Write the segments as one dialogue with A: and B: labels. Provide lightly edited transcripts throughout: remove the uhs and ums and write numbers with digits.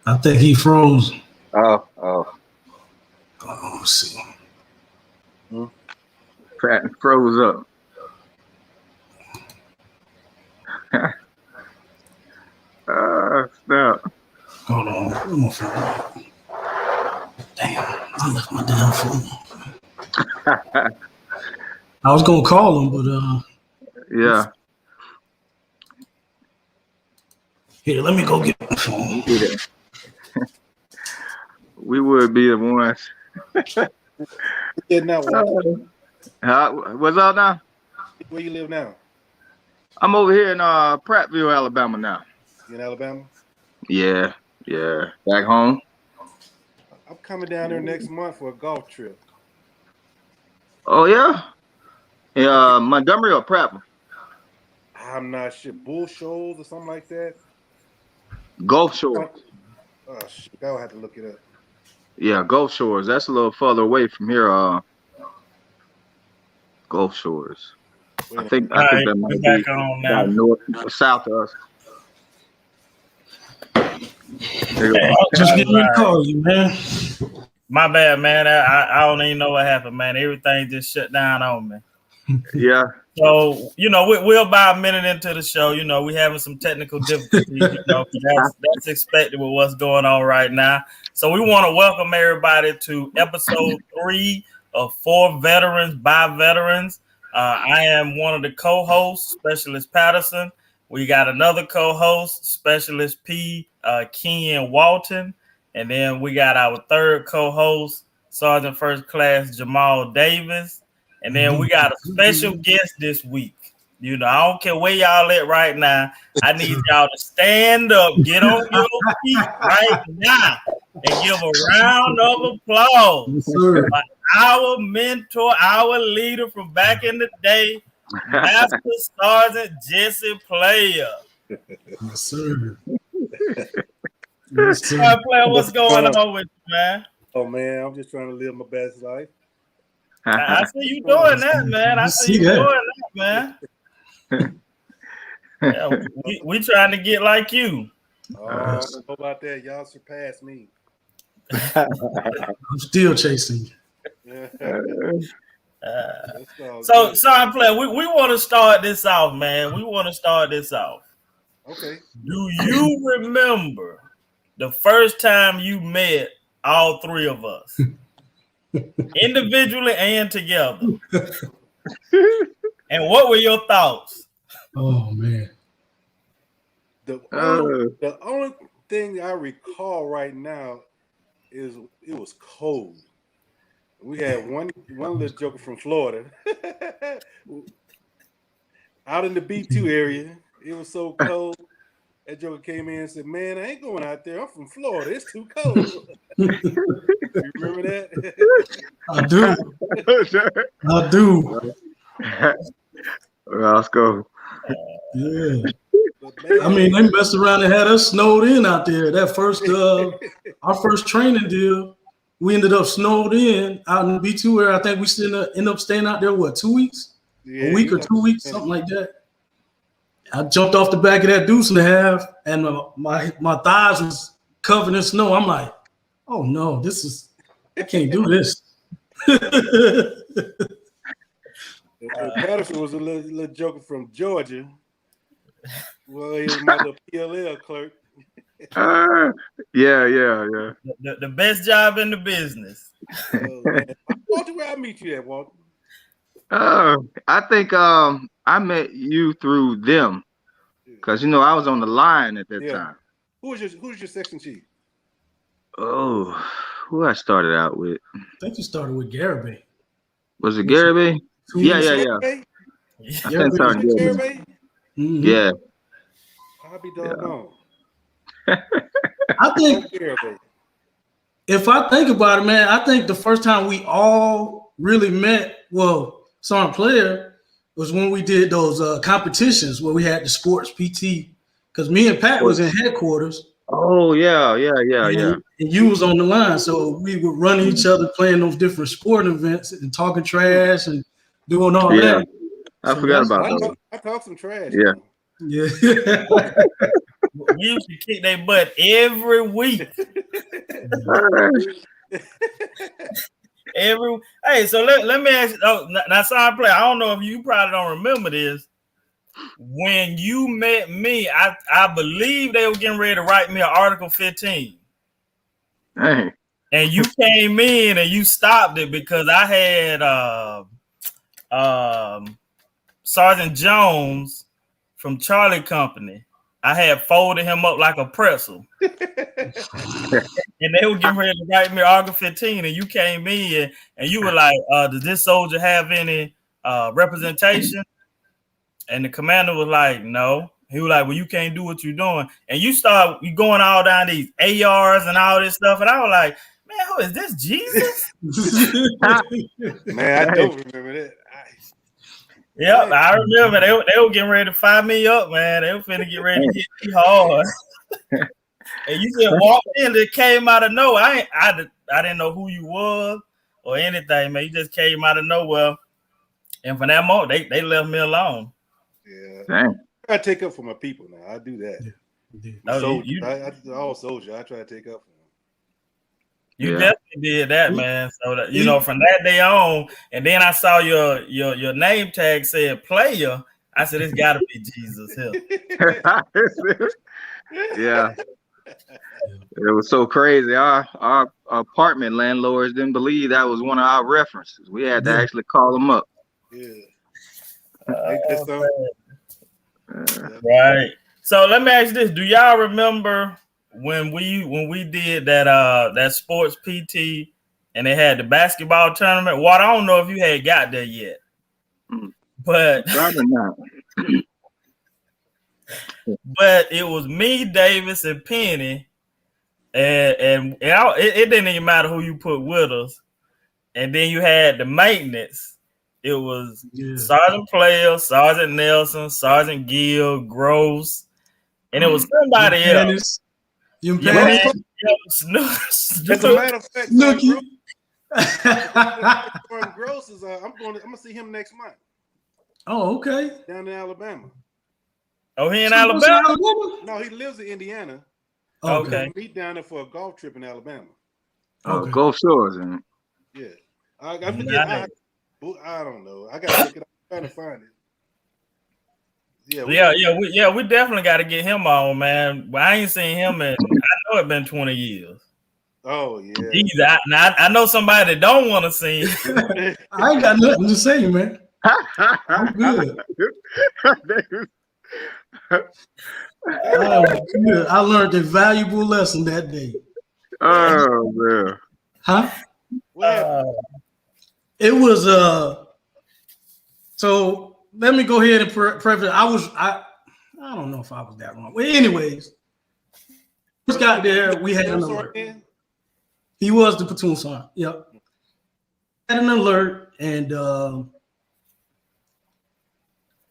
A: I think he froze.
B: Oh.
A: Let's see.
B: Pat froze up. Snap.
A: Hold on. Where's my phone? Damn, I left my damn phone. I was gonna call him, but
B: yeah.
A: Here, let me go get my phone.
B: We would be the ones.
C: Now,
B: what's up now?
C: Where you live now?
B: I'm over here in Prattville, Alabama now.
C: You in Alabama?
B: Yeah. Back home.
C: I'm coming down there next month for a golf trip.
B: Oh yeah? Montgomery or Prattville?
C: I'm not sure. Bull Shoals or something like that.
B: Gulf Shores.
C: Oh shit, I'll have to look it up.
B: Yeah, Gulf Shores. That's a little further away from here. Gulf Shores. I think that might be about north, south of us.
A: Just getting to call you, man.
D: My bad, man. I don't even know what happened, man. Everything just shut down on me.
B: Yeah.
D: So, we're about a minute into the show. We having some technical difficulties. That's expected with what's going on right now. So we want to welcome everybody to episode 3 of 4 Veterans by Veterans. I am one of the co-hosts, Specialist Patterson. We got another co-host, Specialist P. Ken Walton. And then we got our third co-host, Sergeant First Class Jamal Davis. And then we got a special guest this week. I don't care where y'all at right now. I need y'all to stand up, get on your feet right now, and give a round of applause for our mentor, our leader from back in the day, Master Sgt Jesse Player.
A: Yes, sir.
D: Player, what's going on with you, man?
C: Oh man, I'm just trying to live my best life.
D: I see you doing that, man. I see you doing that, man. Yeah, we trying to get like you.
C: Oh, I don't know about that. Y'all surpassed me.
A: I'm still chasing you.
D: So, Sergeant Player, we want to start this off, man. We want to start this off.
C: Okay.
D: Do you remember the first time you met all 3 of us? Individually and together. And what were your thoughts?
A: Oh man.
C: The only thing I recall right now is it was cold. We had one little joker from Florida out in the B2 area. It was so cold. That joker came in and said, "Man, I ain't going out there. I'm from Florida. It's too cold." You remember that?
A: I do.
B: Let's go.
A: Yeah. I mean, they messed around and had us snowed in out there. That first, our first training deal, we ended up snowed in out in the B2 area. I think we still ended up staying out there, 2 weeks? A week or 2 weeks, something like that. I jumped off the back of that deuce and a half, and my thighs was covered in snow. I'm like, oh no, I can't do this.
C: Patterson was a little joker from Georgia. Well, he was my little PLL clerk.
B: Yeah.
D: The best job in the business.
C: Walter, where I meet you at, Walter?
B: I think I met you through them because I was on the line at that time.
C: Who's your section chief?
B: Oh, who I started out with?
A: I think you started with Garibay.
B: Was it Garibay? Yeah.
C: Garibay?
B: I think started Garibay.
A: Mm-hmm.
B: Yeah.
C: I'll be doggone.
A: I think if I think about it, man, I think the first time we all really met, Sergeant Player, was when we did those competitions where we had the sports PT. Because me and Pat was in headquarters.
B: Oh yeah.
A: And you was on the line, so we would run each other playing those different sporting events and talking trash and doing all that.
B: I forgot about that.
C: I talk some trash.
B: Yeah.
A: Yeah.
D: We used to kick their butt every week. Hey, so let me ask you. Oh, now, Sgt Player, I don't know if you probably don't remember this. When you met me, I believe they were getting ready to write me an Article 15.
B: Hey.
D: And you came in and you stopped it because I had Sergeant Jones from Charlie Company. I had folded him up like a pretzel. And they were getting ready to write me Article 15, and you came in and you were like, does this soldier have any representation? And the commander was like, no. He was like, well, you can't do what you're doing. And you going all down these ARs and all this stuff. And I was like, man, who is this, Jesus?
C: Man, I don't remember that.
D: Yep, I remember they were getting ready to fire me up, man. They were finna get ready to hit me hard. And you just walked in, it came out of nowhere. I didn't know who you was or anything, man. You just came out of nowhere. And from that moment, they left me alone.
C: Yeah.
B: Dang.
C: I take up for my people now. I do that.
D: Yeah.
C: All soldier, I try to take up for them.
D: You definitely did that, man. So that, you know, from that day on, and then I saw your name tag said player. I said, it's gotta be Jesus here.
B: Yeah. It was so crazy. Our apartment landlords didn't believe that was one of our references. We had to actually call them up.
C: Yeah.
D: Right. So let me ask you this: do y'all remember when we did that sports PT and they had the basketball tournament? Well, I don't know if you had got there yet, but
B: probably not.
D: But it was me, Davis, and Penny, and it didn't even matter who you put with us. And then you had the maintenance. It was Sergeant Player, Sergeant Nelson, Sergeant Gill, Gross, and it was somebody else.
A: You
C: As a matter of fact, Gross is. I'm gonna see him next month.
A: Oh, okay.
C: Down in Alabama.
D: Oh, he in Alabama?
C: No, he lives in Indiana.
D: Okay.
C: Meet down there for a golf trip in Alabama.
B: Okay. Gulf Shores, and
C: yeah. I forget. I don't know. I gotta look it up. I'm trying to find it.
D: Yeah. We definitely got to get him on, man. But I ain't seen him in. I know it's been 20 years.
C: Oh yeah.
D: Jeez, I know somebody that don't want to see him.
A: I ain't got nothing to say, man. I'm good. I learned a valuable lesson that day.
B: Oh man.
A: Huh? It was so let me go ahead and preface. I don't know if I was that wrong. Well, anyways, just got there. We had an alert. He was the platoon sergeant. Yep. Had an alert, and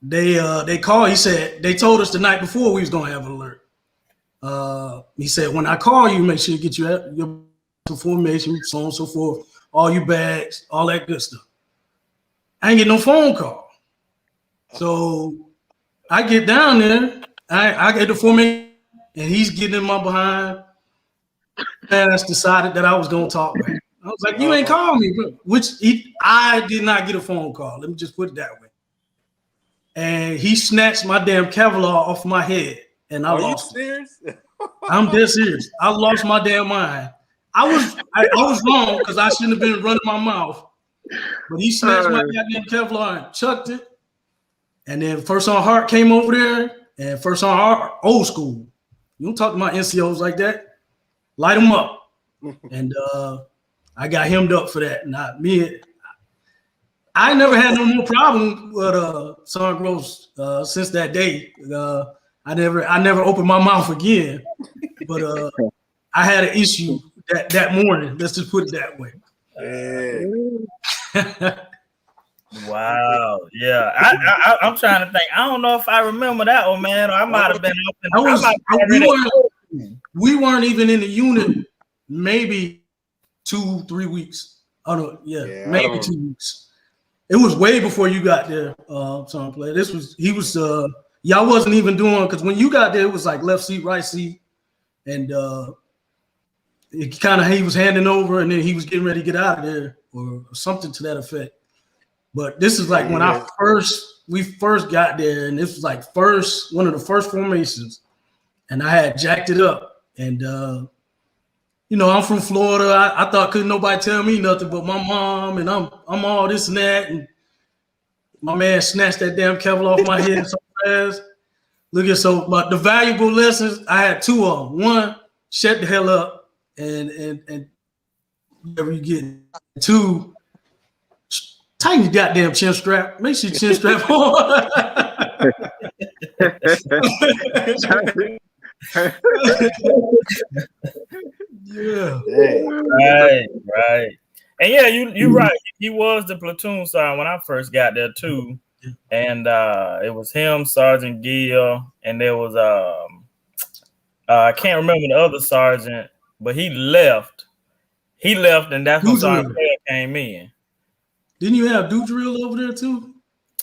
A: they called. He said they told us the night before we was gonna have an alert. He said, when I call you, make sure you get your formation, so on and so forth, all your bags, all that good stuff. I ain't get no phone call. So I get down there, I get the formation, and he's getting in my behind. And I decided that I was gonna talk back. I was like, you ain't called me, bro. I did not get a phone call. Let me just put it that way. And he snatched my damn Kevlar off my head, and I lost it.
C: Serious?
A: I'm dead serious. I lost my damn mind. I was wrong because I shouldn't have been running my mouth. But he snatched my goddamn Kevlar and chucked it. And then First on Heart came over there, and First on Heart, old school. You don't talk to my NCOs like that. Light them up. And I got hemmed up for that. Not me. I never had no more problem with Sergeant Gross since that day. I never opened my mouth again. But I had an issue that morning. Let's just put it that way.
D: Wow. Yeah. I'm trying to think. I don't know if I remember that one, man. I might have been
A: we weren't even in the unit maybe 2-3 weeks. Oh no, maybe 2 weeks. It was way before you got there, Sergeant Player. He was y'all wasn't even doing, because when you got there, it was like left seat, right seat, and it kind of, he was handing over, and then he was getting ready to get out of there, or something to that effect. But this is like when we first got there, and this was like one of the first formations, and I had jacked it up, and I'm from Florida. I thought couldn't nobody tell me nothing but my mom, and I'm all this and that, and my man snatched that damn Kevlar off my head so fast. Look at but the valuable lessons, I had two of them. One, shut the hell up, and whatever you get. Two, tighten your goddamn chin strap. Make sure your chin strap on. Yeah.
D: Right. And yeah, you're right. He was the platoon sergeant when I first got there too. And it was him, Sergeant Gill, and there was I can't remember the other sergeant, but he left. And that's when Sergeant Player came in.
A: Didn't you have Doudril over there too?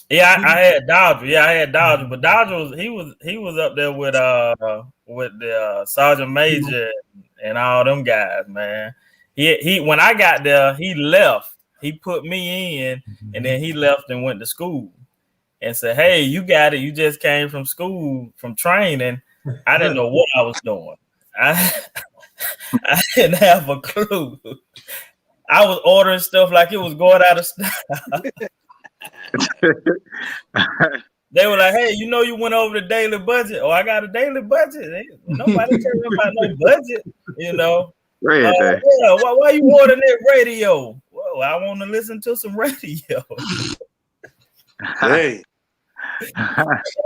D: Yeah, I had Dodger. Yeah, I had Dodger, but Dodger was up there with the Sergeant Major and all them guys, man. He when I got there, he left. He put me in, and then he left and went to school and said, "Hey, you got it. You just came from school, from training." I didn't know what I was doing. I didn't have a clue. I was ordering stuff like it was going out of style. They were like, "Hey, you went over the daily budget." Oh, I got a daily budget. Nobody cares about no budget, Yeah, why you ordering that radio? Well, I want to listen to some radio.
C: Hey.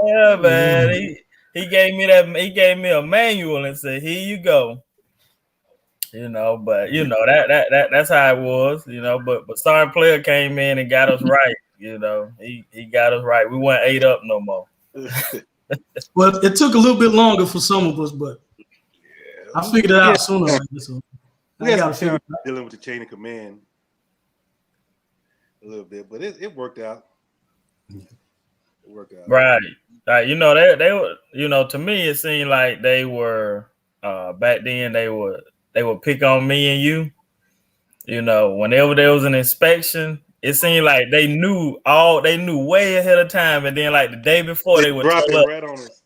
D: Yeah, man. He gave me that. He gave me a manual and said, "Here you go." But that's how it was. But Sergeant Player came in and got us right. He got us right. We weren't 8 up no more.
A: Well, it took a little bit longer for some of us, but I figured it out sooner. So
C: we had some time dealing with the chain of command a little bit, but it worked out. It worked out.
D: Right. They were, to me, it seemed like they were back then. They would pick on me and you. Whenever there was an inspection, it seemed like they knew way ahead of time, and then like the day before they would
C: drop it right on us.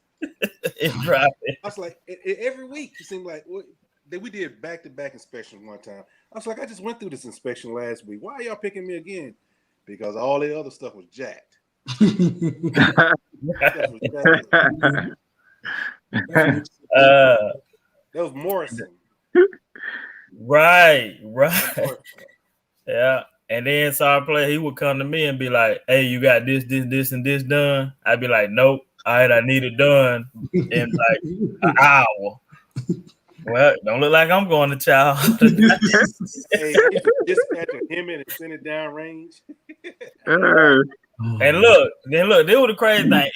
D: Drop it.
C: I was like, every week it seemed like we did back-to-back inspections one time. I was like, I just went through this inspection last week. Why are y'all picking me again? Because all the other stuff was jacked. That was Morrison.
D: Right. Yeah. And then Sergeant Player, he would come to me and be like, "Hey, you got this, and this done?" I'd be like, "Nope. All right, I need it done in like an hour." Well, don't look like I'm going to child.
C: Hey, dispatch him in and send it down range.
D: And look, this was the crazy thing.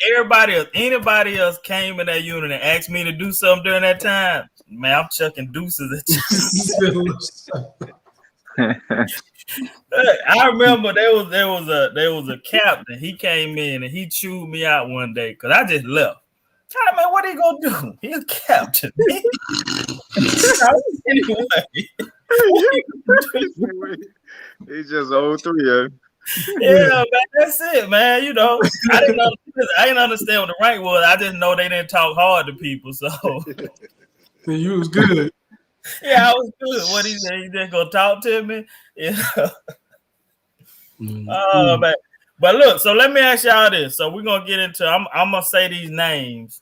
D: Anybody else came in that unit and asked me to do something during that time. Man, I'm chucking deuces at you. I remember there was a captain. He came in and he chewed me out one day because I just left. Hey, man, what are you gonna do? He's a captain. Anyway,
B: he's just 03.
D: Yeah, man, that's it, man. I didn't understand what the rank was. I just know they didn't talk hard to people. So
A: you was good.
D: Yeah, I was good. What he said, he just gonna talk to me. Oh man. But look, so let me ask y'all this. So we're gonna get into I'm gonna say these names,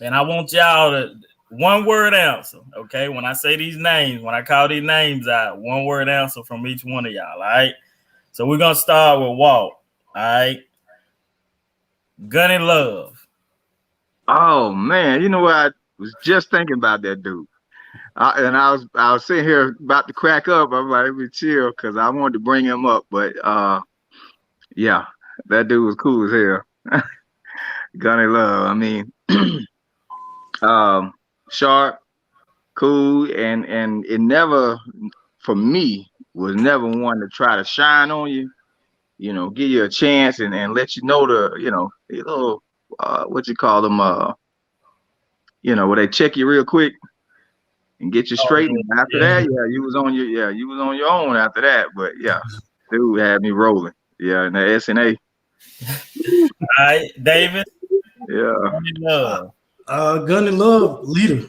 D: and I want y'all to one word answer. Okay, when I say these names, when I call these names out, one word answer from each one of y'all. All right. So we're gonna start with Walt. All right. Gunny Love.
B: Oh man, you know what? I was just thinking about that dude. I was sitting here about to crack up. I'm like, let me chill because I wanted to bring him up, but yeah, that dude was cool as hell. Gunny Love. I mean, sharp, cool, and it never, for me, was never one to try to shine on you. Give you a chance and let you know the little what you call them, where they check you real quick and get you straight. And after that, you was on your own after that. But yeah, dude had me rolling. Yeah, in the SNA.
D: All right, David.
B: Yeah.
A: Gunny Love, leader.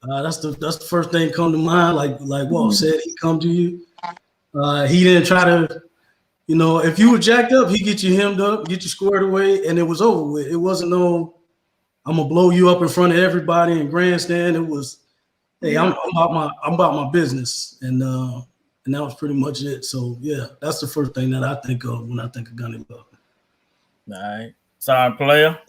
A: That's the first thing come to mind. Like Walt said, he come to you. He didn't try to, if you were jacked up, he get you hemmed up, get you squared away, and it was over with. It wasn't no, I'm gonna blow you up in front of everybody in grandstand. It was, hey, I'm about my business, and that was pretty much it. So yeah, that's the first thing that I think of when I think of Gunny Love.
D: All right, Sgt Player.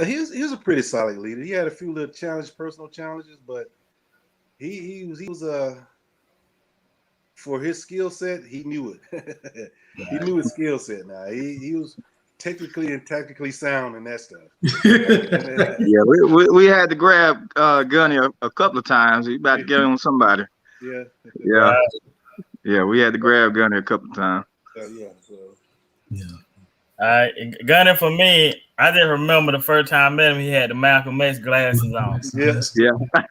C: He was a pretty solid leader. He had a few little personal challenges, but he was for his skill set, he knew it. He knew his skill set. Now he was technically and tactically sound in that stuff.
B: Yeah, we had to grab Gunny a couple of times. He about to get on somebody. Yeah. We had to grab Gunny a couple of times.
A: Yeah.
D: All right, Gunny, for me, I just remember the first time I met him, he had the Malcolm X glasses on.
B: Yeah.
D: That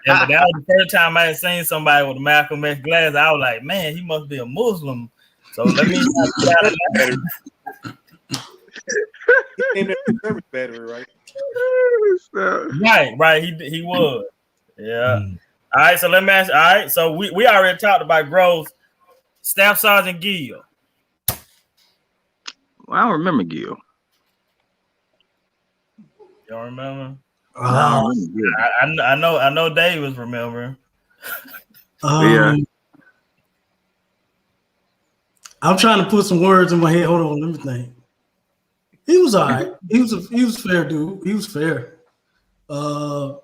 D: was the first time I had seen somebody with the Malcolm X glasses. I was like, man, he must be a Muslim. So let me
C: He came there for service battery,
D: right? Right. He was. Yeah. All right, so let me ask. All right, so we already talked about Groves. Staff Sergeant Gill.
B: Well, I don't remember Gill.
D: You don't remember?
B: I
D: I know Dave was remembering.
B: Yeah.
A: I'm trying to put some words in my head. Hold on, let me think. He was all right. He was fair, dude. He was fair. But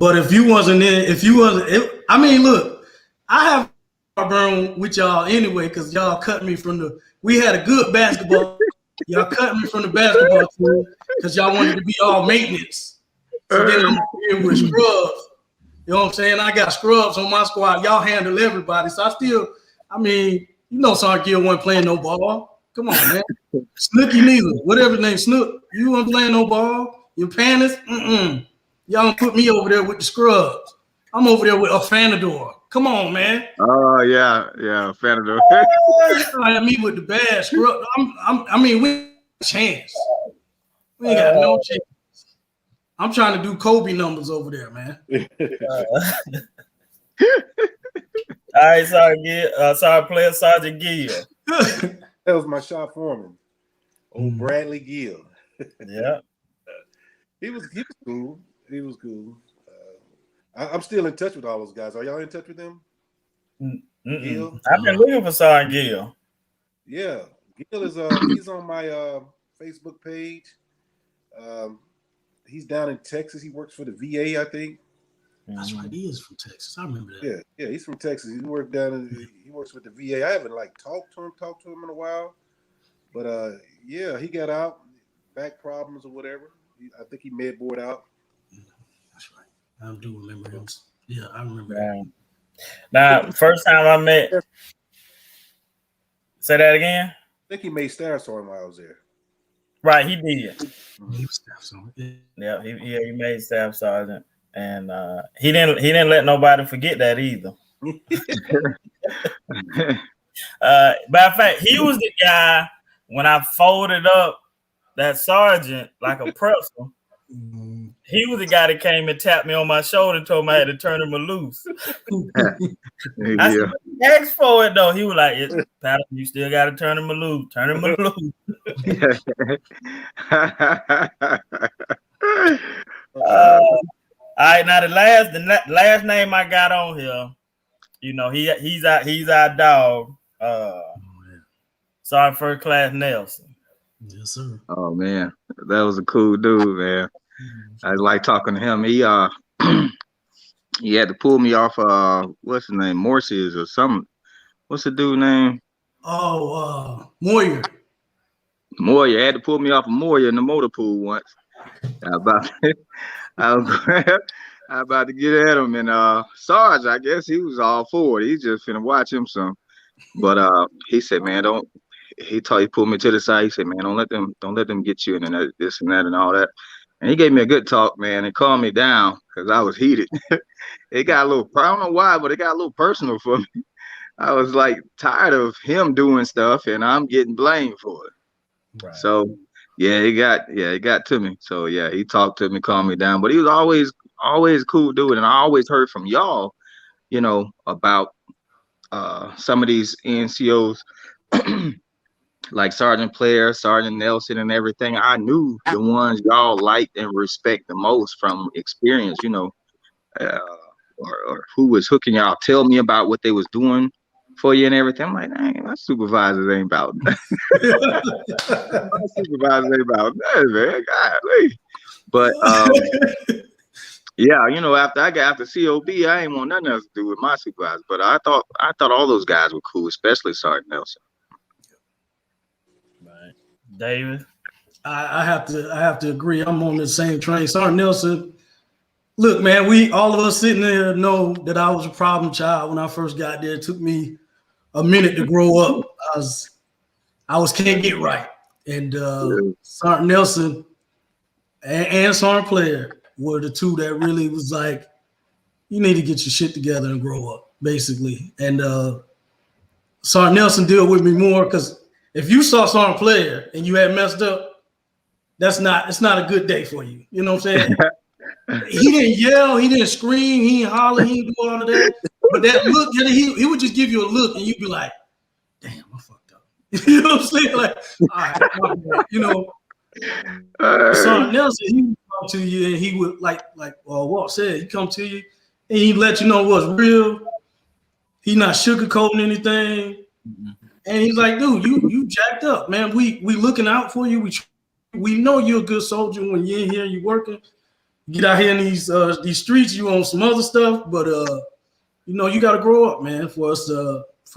A: if you wasn't in, I mean, look, I have burn with y'all anyway because y'all cut me from the. We had a good basketball. Y'all cut me from the basketball team because y'all wanted to be all maintenance. So then I'm here with scrubs. You know what I'm saying? I got scrubs on my squad. Y'all handle everybody. So Sergeant Gill wasn't playing no ball. Come on, man. Snooky neither. Whatever his name, Snook. You weren't playing no ball. Your pandas? Y'all don't put me over there with the scrubs. I'm over there with a Fanador. Come on, man.
B: Oh yeah, Fanador.
A: I had me with the bad scrub. We ain't a chance. We ain't got no chance. I'm trying to do Kobe numbers over there, man.
D: All right, Sergeant Player Sergeant Gill.
C: That was my shop foreman, old Bradley Gill.
D: Yeah,
C: he was cool. He was cool. I'm still in touch with all those guys. Are y'all in touch with them?
D: Gill? I've been looking for Sergeant Gill.
C: Yeah, Gill is he's on my Facebook page. He's down in Texas. He works for the VA, I think.
A: That's right. He is from Texas. I remember that.
C: Yeah, he's from Texas. He works with the VA. I haven't talked to him in a while, but he got out, back problems or whatever. I think he med board out.
A: That's right. I do remember him. Yeah, I remember
D: that. Now, first time I met. Say that again.
C: I think he made staff sergeant while I was there.
D: Right, he did.
A: He was staff sergeant.
D: Yeah, he made staff sergeant. And he didn't let nobody forget that either. Matter of fact, he was the guy when I folded up that sergeant like a pretzel. He was the guy that came and tapped me on my shoulder and told me I had to turn him loose. I said, asked for it though. He was like, Patterson, you still got to turn him loose. Turn him loose. All right, now the last name I got on here, he's our dog. Sergeant First Class Nelson.
A: Yes, sir.
B: Oh man, that was a cool dude, man. I like talking to him. He he had to pull me off what's his name, Morse's or something. What's the dude name?
A: Moyer.
B: Moyer had to pull me off of Moyer in the motor pool once. I was about to get at him, and Sarge, I guess he was all for it. He just finna watch him some. But he said, man, he pulled me to the side. He said, "Man, don't let them get you in and this and that and all that." And he gave me a good talk, man, and calmed me down because I was heated. It got a little, I don't know why, but it got a little personal for me. I was like tired of him doing stuff and I'm getting blamed for it. Right. So yeah, it got to me. So yeah, he talked to me, calmed me down. But he was always a cool dude. And I always heard from y'all, about some of these NCOs like Sergeant Player, Sergeant Nelson, and everything. I knew the ones y'all liked and respect the most from experience, or who was hooking y'all, tell me about what they was doing for you and everything. I'm like, dang, my supervisors ain't about that. My supervisors ain't about that, man. Golly. But yeah, after COB, I ain't want nothing else to do with my supervisor. But I thought all those guys were cool, especially Sergeant Nelson.
D: Right, David.
A: I have to agree. I'm on the same train. Sergeant Nelson. Look, man, all of us sitting there know that I was a problem child when I first got there. It took me a minute to grow up. I was can't get right. And Sergeant Nelson and Sergeant Player were the two that really was like, you need to get your shit together and grow up, basically. And Sergeant Nelson dealt with me more because if you saw Sergeant Player and you had messed up, it's not a good day for you. You know what I'm saying? He didn't yell, he didn't scream, he didn't holler, he didn't do all of that. But that look, he would just give you a look and you'd be like, damn, I fucked up. You know what I'm saying? Like, all right, Sergeant Nelson, he would come to you and he would like Walt said, he come to you and he'd let you know what's real. He's not sugarcoating anything. Mm-hmm. And he's like, dude, you jacked up, man. We looking out for you. We know you're a good soldier when you're in here and you're working. Get out here in these streets, you on some other stuff, but you got to grow up, man, for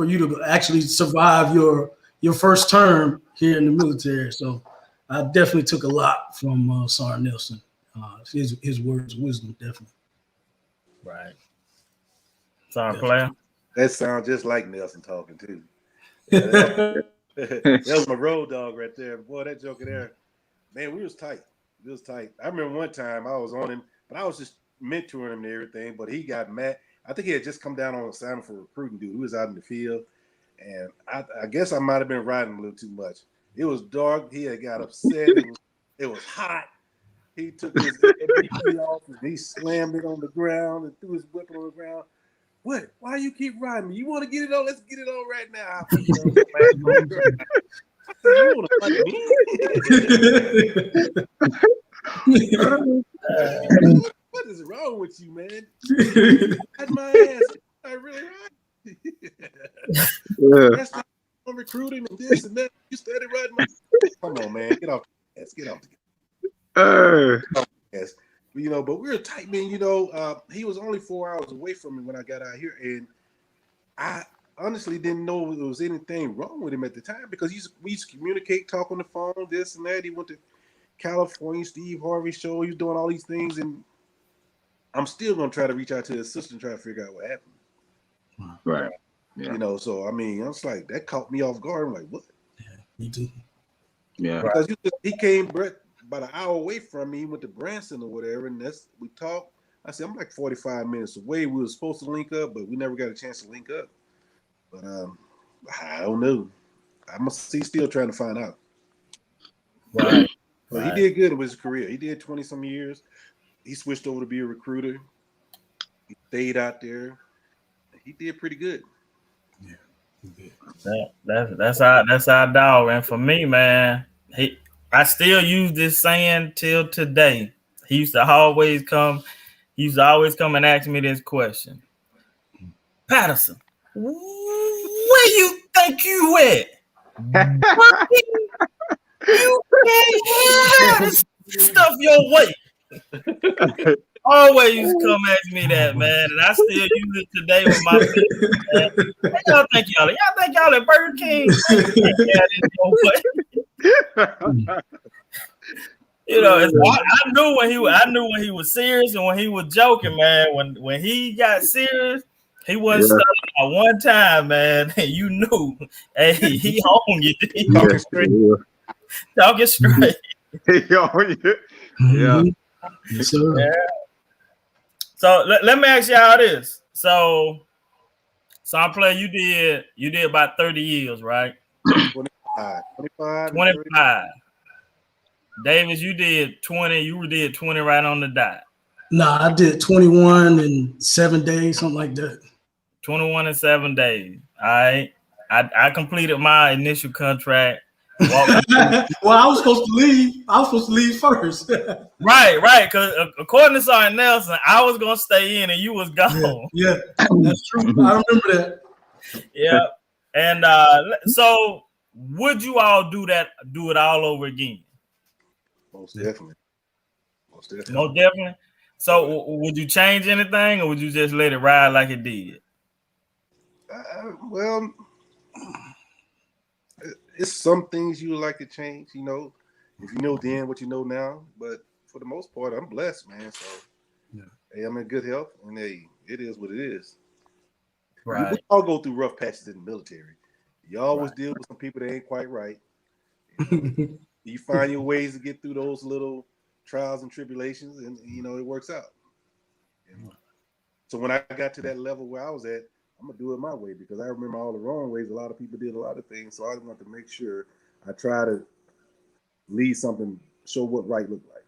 A: you to actually survive your first term here in the military. So I definitely took a lot from Sergeant Nelson. His words of wisdom, definitely.
D: Right. Sergeant Player.
C: That sounds just like Nelson talking too. That was my road dog right there. Boy, that joker there, man, we was tight. It was tight. I remember one time I was on him, but I was just mentoring him and everything. But he got mad. I think he had just come down on assignment for recruiting dude. He was out in the field, and I guess I might have been riding a little too much. It was dark. He had got upset. It was hot. He took his MVP off and he slammed it on the ground and threw his weapon on the ground. What? Why you keep riding me? You want to get it on? Let's get it on right now. You want to fight me? What is wrong with you, man? At my ass, I really right. That's not I'm recruiting and this and that. You started riding my. Come on, man, get off the ass. Get off the ass. But we were tight, man. He was only 4 hours away from me when I got out here, and I honestly didn't know there was anything wrong with him at the time because we used to communicate, talk on the phone, this and that. He went to California, Steve Harvey show. He was doing all these things, and I'm still gonna try to reach out to his sister and try to figure out what happened.
B: Right. Yeah.
C: So I mean, I was like, that caught me off guard. I'm like, what?
A: Yeah, me too.
B: Yeah.
C: Because he came about an hour away from me. He went to Branson or whatever, and we talked. I said, I'm like 45 minutes away. We were supposed to link up, but we never got a chance to link up. But I don't know. I'm still trying to find out.
D: Right.
C: But he did good with his career. He did 20 some years. He switched over to be a recruiter. He stayed out there. He did pretty good.
A: Yeah, he
D: did. That's our dog. And for me, man, I still use this saying till today. He used to always come and ask me this question. Patterson, where you think you at? You can't have stuff your way. Always come ask me that, man, and I still use it today with my people. Man. Y'all think y'all at Burger King? I knew when he was serious and when he was joking, man. When he got serious, He wasn't studying one time, man. You knew. Hey, he on you.
C: Talking straight.
D: Talking straight.
B: He on you. Yeah.
A: Yes, sir.
D: Yeah. So let me ask y'all this. So Song Player, you did about 30 years, right?
C: 25.
D: 25. Davis, you did 20. You did 20 right on the dot.
A: Nah, I did 21 in 7 days, something like that.
D: 21 in 7 days. All right. I completed my initial contract.
A: Well, I was supposed to leave. I was supposed to leave first.
D: Right. Because according to Sergeant Nelson, I was gonna stay in and you was gone.
A: Yeah, that's true. I remember that.
D: Yeah. And so would you all do it all over again?
C: Most definitely.
D: Most definitely. So would you change anything or would you just let it ride like it did?
C: Well, it's some things you would like to change, you know, if you know then what you know now. But for the most part, I'm blessed, man. So, hey, I'm in good health, and hey, it is what it is.
D: Right.
C: We all go through rough patches in the military. You always deal with some people that ain't quite right. You find your ways to get through those little trials and tribulations, and you know it works out. So when I got to that level where I was at, I'm gonna do it my way because I remember all the wrong ways. A lot of people did a lot of things, so I want to make sure I try to lead something, show what right looked like.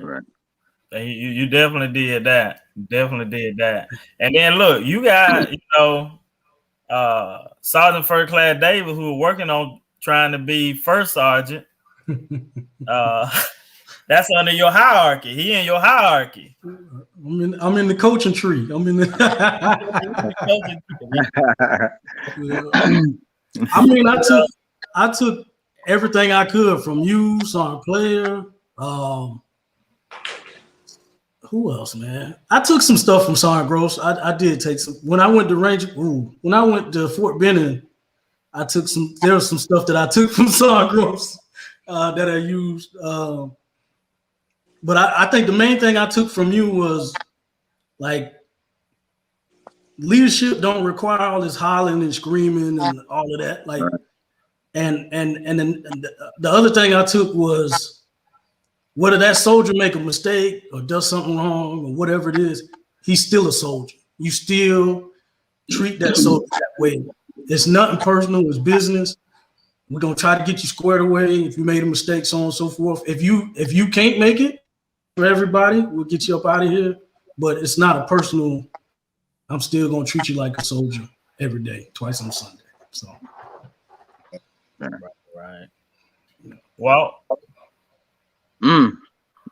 D: Right. You definitely did that. And then look, you got Sergeant First Class Davis who was working on trying to be first sergeant. That's under your hierarchy. He in your hierarchy.
A: I'm in the coaching tree. I'm in the. I mean, I took everything I could from you, Sgt Player. Who else, man? I took some stuff from Sergeant Gross. I did take some. When I went to Fort Benning, there was some stuff that I took from Sergeant Gross that I used. But I think the main thing I took from you was like leadership don't require all this hollering and screaming and all of that. Like, and then the other thing I took was whether that soldier make a mistake or does something wrong or whatever it is, he's still a soldier. You still treat that soldier that way. It's nothing personal. It's business. We're gonna try to get you squared away. If you made a mistake, so on and so forth. If you can't make it for everybody, we'll get you up out of here. But it's not a personal. I'm still gonna treat you like a soldier every day, twice on Sunday. So,
D: right. Well,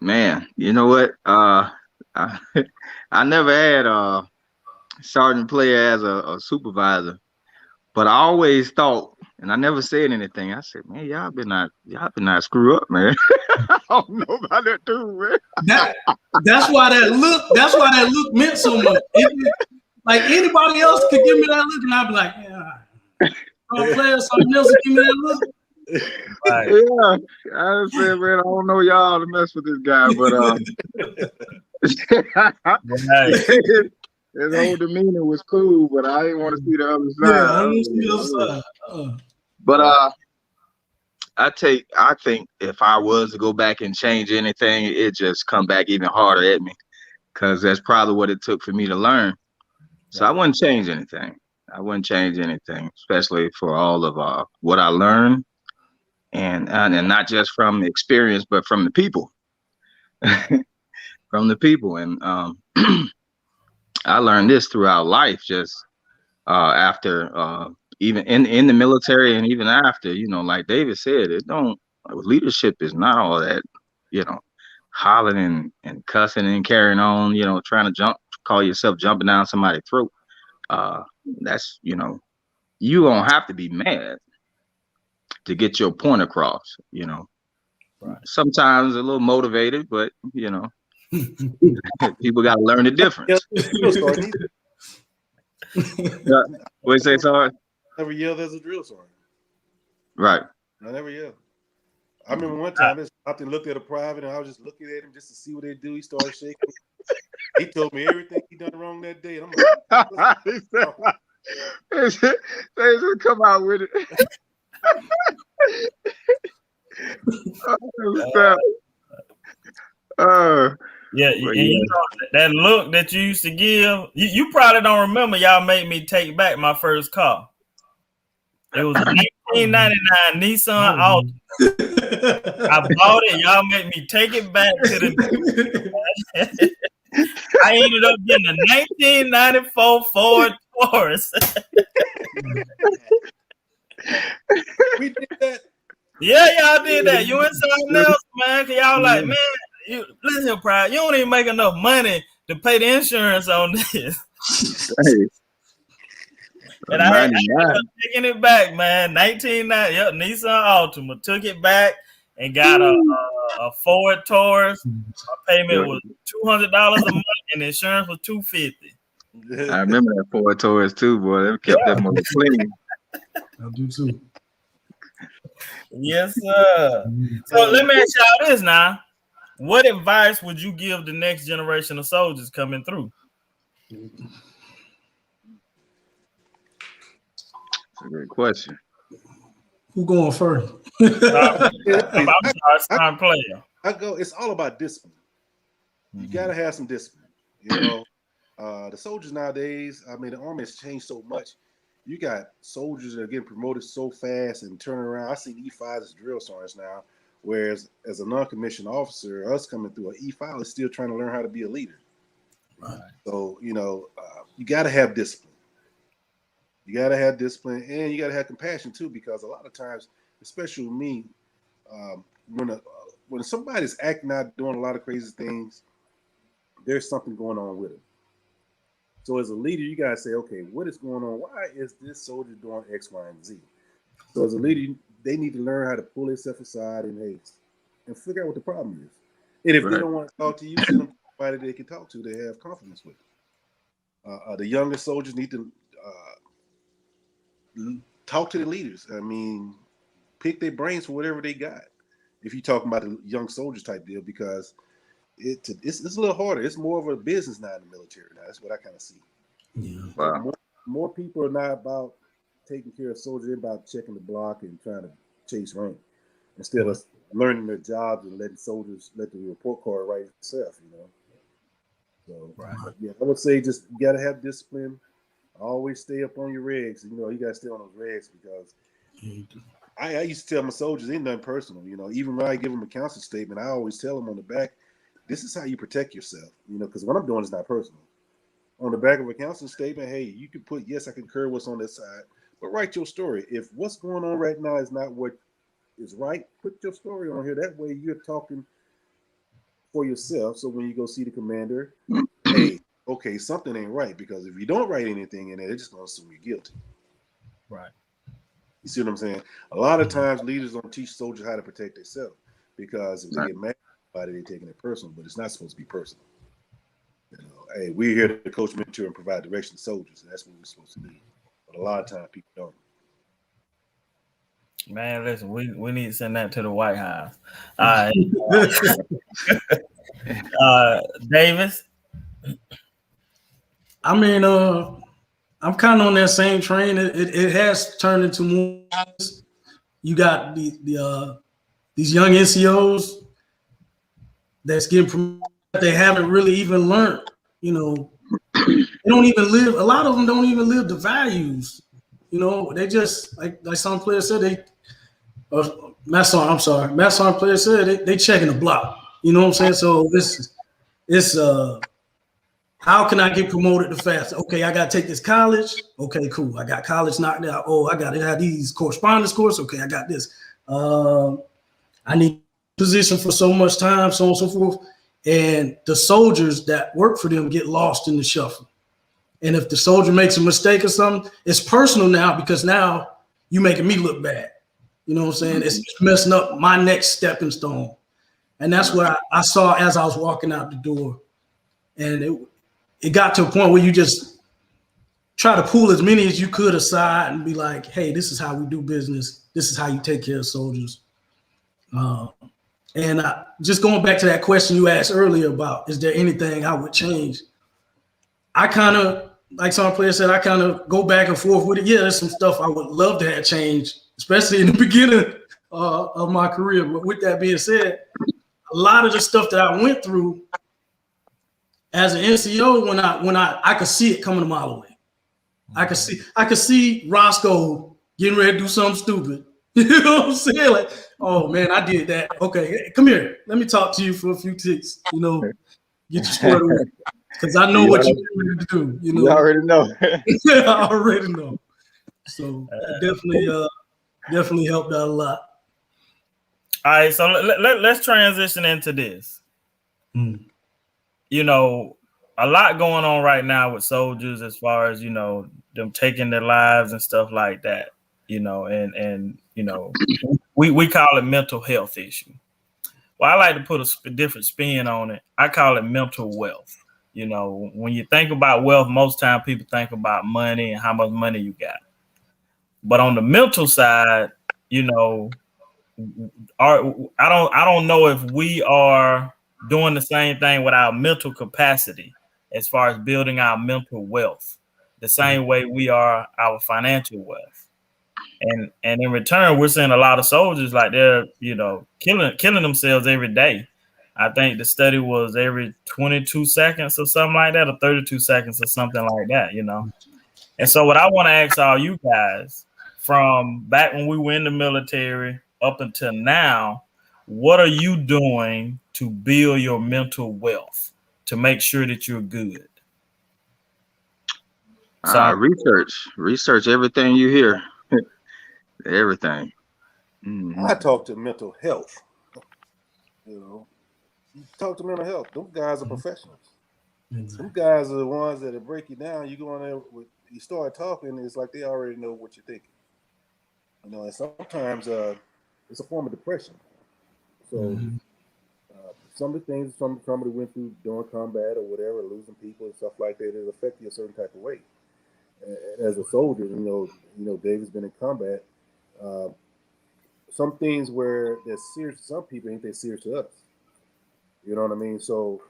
B: man, you know what? I never had Sergeant Player as a supervisor, but I always thought, and I never said anything. I said, man, y'all been not screw up, man. I don't know about that too, man.
A: That's why that look meant so much. Like anybody else could give me that look, and I'd be like, yeah, Player, something else give me that look.
B: Right. Yeah, I said, man, I don't know y'all to mess with this guy, but his whole demeanor was cool, but I didn't want to see the other side.
A: Yeah, I didn't see the other side.
B: But I think if I was to go back and change anything, it just come back even harder at me, because that's probably what it took for me to learn. So I wouldn't change anything. Especially for all of what I learned. And not just from experience, but from the people, And I learned this throughout life, just after even in the military and even after, like David said, leadership is not all that, hollering and cussing and carrying on, trying to call yourself jumping down somebody's throat. That's, you don't have to be mad to get your point across, Right. Sometimes a little motivated, but people got to learn the difference. What you say, sorry?
C: Every year there's a drill sergeant.
B: Right.
C: Not every year. I remember one time I stopped and looked at a private, and I was just looking at him just to see what they do. He started shaking. He told me everything he done wrong that day. And I'm like,
B: they just come out with it.
D: Yeah, and you know that look that you used to give. You probably don't remember. Y'all made me take back my first car. It was a 1999 Nissan Altima. I bought it. Y'all made me take it back to the. I ended up getting a 1994 Ford Taurus.
C: we did that.
D: Yeah, y'all did that. You and something else, man. Cause y'all like, man, listen here, Pride. You don't even make enough money to pay the insurance on this. And I ended up taking it back, man. 1990, yep, Nissan Altima. Took it back and got a Ford Taurus. My payment was $200 a month, and the insurance was $250.
B: I remember that Ford Taurus too, boy. They kept that mother clean.
A: I do too.
D: Yes, sir. So let me ask y'all this now. What advice would you give the next generation of soldiers coming through?
B: That's a great question.
A: Who going first?
D: I'm sorry, Sgt Player.
C: It's all about discipline. You gotta have some discipline. You know, the soldiers nowadays, I mean, the army has changed so much. You got soldiers that are getting promoted so fast and turning around. I see E5s as drill sergeants now, whereas as a non-commissioned officer, us coming through an E5 is still trying to learn how to be a leader. Right. So, you know, you got to have discipline. You got to have discipline, and you got to have compassion too, because a lot of times, especially with me, when somebody's acting out, doing a lot of crazy things, there's something going on with them. So as a leader, you got to say, okay, what is going on? Why is this soldier doing X, Y, and Z? So as a leader, they need to learn how to pull themselves aside and figure out what the problem is. And if they don't want to talk to you, send them to somebody they can talk to, they have confidence with. The younger soldiers need to talk to the leaders. I mean, pick their brains for whatever they got. If you're talking about the young soldiers type deal, because it's a little harder. It's more of a business now in the military now. That's what I kind of see.
A: Yeah.
B: Wow.
C: More people are not about taking care of soldiers. They're about checking the block and trying to chase rank instead of learning their jobs and letting soldiers let the report card write itself, you know. So, yeah, I would say just you got to have discipline. Always stay up on your regs. You know, you got to stay on those regs because I used to tell my soldiers, ain't nothing personal. You know, even when I give them a council statement, I always tell them on the back, this is how you protect yourself, you know, because what I'm doing is not personal. On the back of a council statement, hey, you can put, yes, I concur what's on this side, but write your story. If what's going on right now is not what is right, put your story on here. That way you're talking for yourself. So when you go see the commander, hey, okay, something ain't right, because if you don't write anything in there, they're just going to assume you're guilty.
D: Right.
C: You see what I'm saying? A lot of times leaders don't teach soldiers how to protect themselves, because if they get mad about it, they're taking it personal, but it's not supposed to be personal. You know, hey, we're here to coach, mentor, and provide direction to soldiers, and that's what we're supposed to do. But a lot of times people don't.
D: Man, listen, we need to send that to the White House. Davis?
A: I mean, I'm kind of on that same train. It has turned into more. You got these young NCOs that's getting promoted. They haven't really even learned. You know, they don't even live. A lot of them don't even live the values. You know, they just like some players said Matt Sergeant Player said they checking the block. You know what I'm saying? So it's how can I get promoted the fastest? Okay, I got to take this college. Okay, cool. I got college knocked out. Oh, I got to have these correspondence course. Okay, I got this. I need position for so much time, so on and so forth. And the soldiers that work for them get lost in the shuffle. And if the soldier makes a mistake or something, it's personal now, because now you're making me look bad. You know what I'm saying? It's messing up my next stepping stone. And that's what I saw as I was walking out the door. And it got to a point where you just try to pull as many as you could aside and be like, hey, this is how we do business. This is how you take care of soldiers. And just going back to that question you asked earlier about, is there anything I would change? I kind of, like some players said, I kind of go back and forth with it. Yeah, there's some stuff I would love to have changed, especially in the beginning of my career. But with that being said, a lot of the stuff that I went through as an NCO, when I could see it coming a mile away. I could see Roscoe getting ready to do something stupid. You know what I'm saying? Like, oh man, I did that. Okay, come here. Let me talk to you for a few ticks. You know, get you squared away. Because I know what you're ready to do. You know,
B: you already know.
A: I already know. So it definitely helped out a lot.
D: All right, so let's transition into this. You know, a lot going on right now with soldiers as far as, you know, them taking their lives and stuff like that, you know, and you know, we call it mental health issue. Well, I like to put a different spin on it. I call it mental wealth. You know, when you think about wealth, most time people think about money and how much money you got. But on the mental side, you know, I don't know if we are doing the same thing with our mental capacity as far as building our mental wealth, the same way we are our financial wealth. And in return, we're seeing a lot of soldiers like they're, you know, killing themselves every day. I think the study was every 22 seconds or something like that, or 32 seconds or something like that, you know. And so what I want to ask all you guys, from back when we were in the military up until now, what are you doing to build your mental wealth to make sure that you're good?
B: Research everything you hear. Everything.
C: I talk to mental health. You know, you talk to mental health. Those guys are professionals. Some guys are the ones that'll break you down. You go on there, you start talking, it's like they already know what you're thinking. You know, and sometimes it's a form of depression. So some of the things somebody went through during combat or whatever, losing people and stuff like that, it affect you a certain type of way. And as a soldier, you know, David's been in combat. Some things where they're serious to some people ain't they serious to us. You know what I mean? So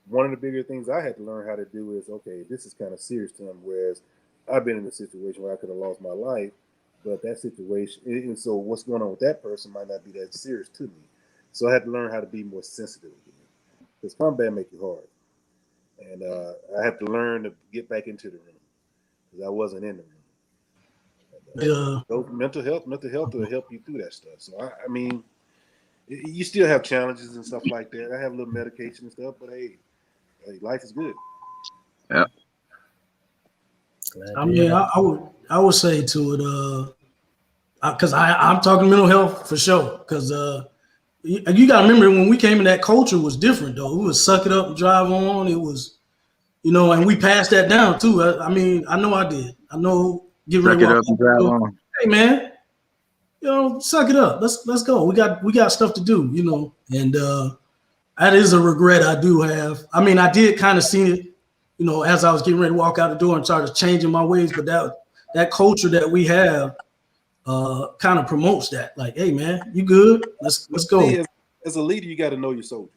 C: one of the bigger things I had to learn how to do is, okay, this is kind of serious to him. Whereas I've been in a situation where I could have lost my life, but that situation, and so what's going on with that person might not be that serious to me. So I had to learn how to be more sensitive again, because combat make you hard, and I have to learn to get back into the room because I wasn't in the room. And, mental health will help you through that stuff. So I mean, you still have challenges and stuff like that. I have a little medication and stuff, but hey, life is good.
B: Yeah.
A: I mean, I would say to it, because I'm talking mental health for sure. Because you got to remember when we came in, that culture was different though. It was suck it up and drive on. It was, you know, and we passed that down too. I mean, I know I did. I know getting ready to walk
B: and drive on.
A: Hey man, you know, suck it up. Let's go. We got stuff to do, you know, and that is a regret I do have. I mean, I did kind of see it, you know, as I was getting ready to walk out the door and started changing my ways. But that culture that we have kind of promotes that. Like, hey man, you good? Let's go.
C: As a leader, you got to know your soldiers.